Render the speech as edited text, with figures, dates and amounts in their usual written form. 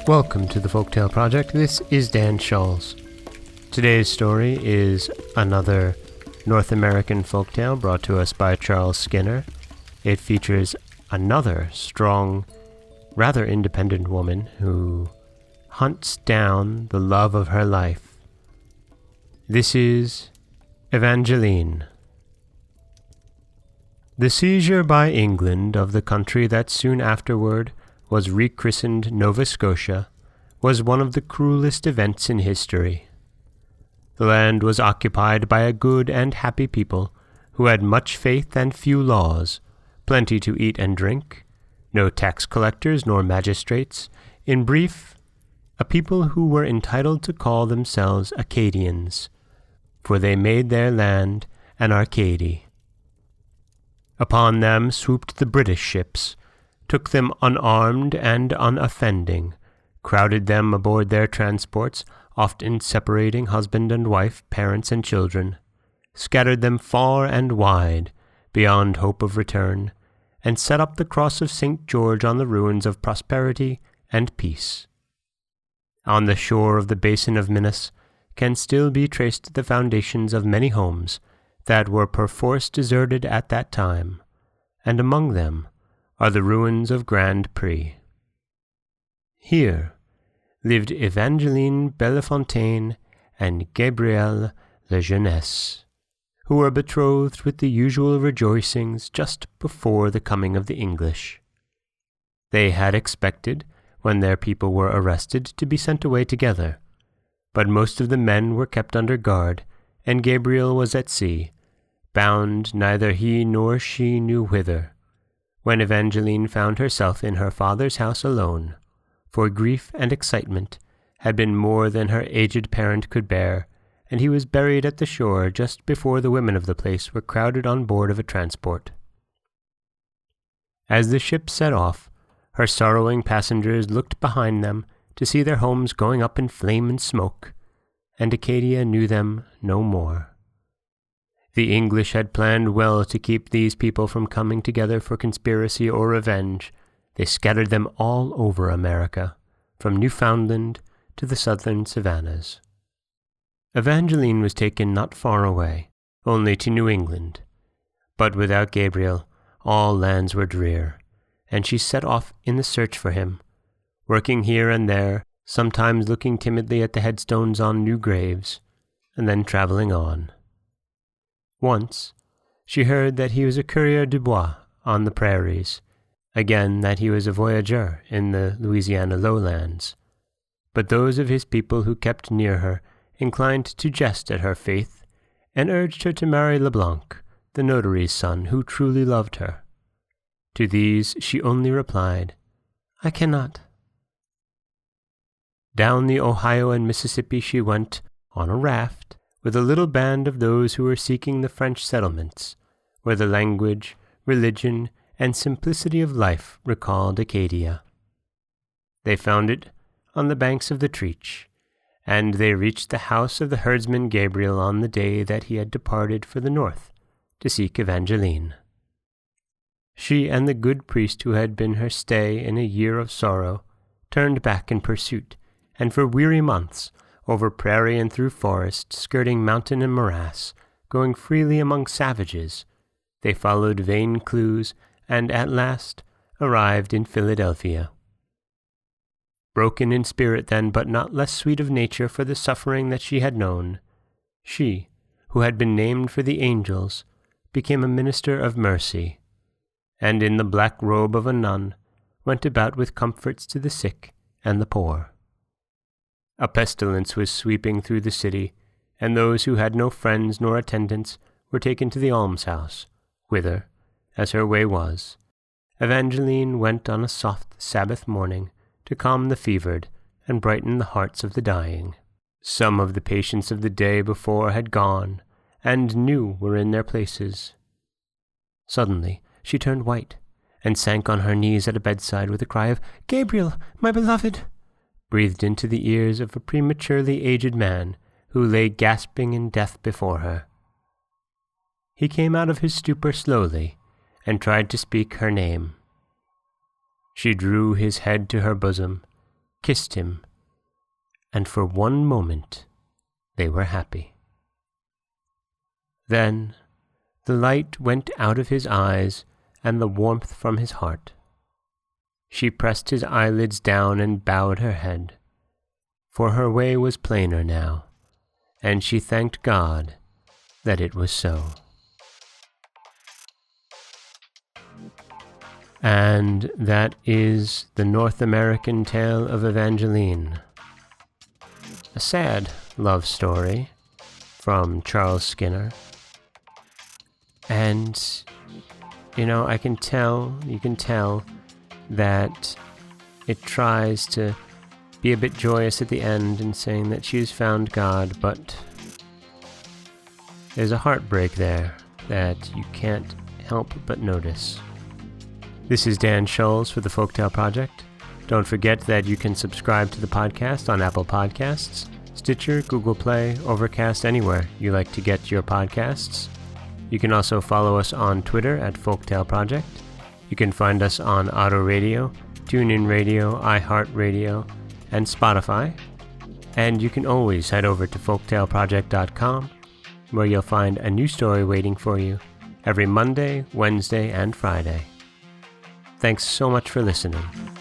Welcome to the Folktale Project. This is Dan Schulz. Today's story is another North American folktale brought to us by Charles Skinner. It features another strong, rather independent woman who hunts down the love of her life. This is Evangeline. The seizure by England of the country that soon afterward was rechristened Nova Scotia was one of the cruellest events in history. The land was occupied by a good and happy people who had much faith and few laws, plenty to eat and drink, no tax collectors nor magistrates, in brief, a people who were entitled to call themselves Acadians, for they made their land an Arcady. Upon them swooped the British ships, took them unarmed and unoffending, crowded them aboard their transports, often separating husband and wife, parents and children, scattered them far and wide, beyond hope of return, and set up the cross of St. George on the ruins of prosperity and peace. On the shore of the Basin of Minas can still be traced the foundations of many homes that were perforce deserted at that time, and among them are the ruins of Grand Prix. Here lived Evangeline Bellefontaine and Gabrielle Le Jeunesse, who were betrothed with the usual rejoicings just before the coming of the English. They had expected, when their people were arrested, to be sent away together, but most of the men were kept under guard, and Gabriel was at sea, bound neither he nor she knew whither, when Evangeline found herself in her father's house alone, for grief and excitement had been more than her aged parent could bear, and he was buried at the shore just before the women of the place were crowded on board of a transport. As the ship set off, her sorrowing passengers looked behind them to see their homes going up in flame and smoke, and Acadia knew them no more. The English had planned well to keep these people from coming together for conspiracy or revenge. They scattered them all over America, from Newfoundland to the southern savannas. Evangeline was taken not far away, only to New England. But without Gabriel, all lands were drear, and she set off in the search for him, working here and there, sometimes looking timidly at the headstones on new graves, and then traveling on. Once, she heard that he was a coureur de bois on the prairies, again that he was a voyageur in the Louisiana lowlands. But those of his people who kept near her inclined to jest at her faith, and urged her to marry Leblanc, the notary's son, who truly loved her. To these she only replied, "I cannot." Down the Ohio and Mississippi she went, on a raft, with a little band of those who were seeking the French settlements, where the language, religion, and simplicity of life recalled Acadia. They found it on the banks of the Treach, and they reached the house of the herdsman Gabriel on the day that he had departed for the north to seek Evangeline. She and the good priest who had been her stay in a year of sorrow turned back in pursuit, and for weary months, over prairie and through forest, skirting mountain and morass, going freely among savages, they followed vain clues, and at last arrived in Philadelphia. Broken in spirit then, but not less sweet of nature for the suffering that she had known, she, who had been named for the angels, became a minister of mercy, and in the black robe of a nun went about with comforts to the sick and the poor. A pestilence was sweeping through the city, and those who had no friends nor attendants were taken to the almshouse, whither, as her way was, Evangeline went on a soft Sabbath morning to calm the fevered and brighten the hearts of the dying. Some of the patients of the day before had gone, and new were in their places. Suddenly she turned white, and sank on her knees at a bedside with a cry of, "Gabriel, my beloved!" breathed into the ears of a prematurely aged man who lay gasping in death before her. He came out of his stupor slowly, and tried to speak her name. She drew his head to her bosom, kissed him, and for one moment they were happy. Then the light went out of his eyes and the warmth from his heart. She pressed his eyelids down and bowed her head, for her way was plainer now, and she thanked God that it was so. And that is the North American tale of Evangeline. A sad love story from Charles Skinner. And, you can tell that it tries to be a bit joyous at the end and saying that she's found God, but there's a heartbreak there that you can't help but notice. This is Dan Scholes for the Folktale Project. Don't forget that you can subscribe to the podcast on Apple Podcasts, Stitcher, Google Play, Overcast, anywhere you like to get your podcasts. You can also follow us on Twitter at Folktale Project. You can find us on Auto Radio, TuneIn Radio, iHeartRadio, and Spotify. And you can always head over to folktaleproject.com, where you'll find a new story waiting for you every Monday, Wednesday, and Friday. Thanks so much for listening.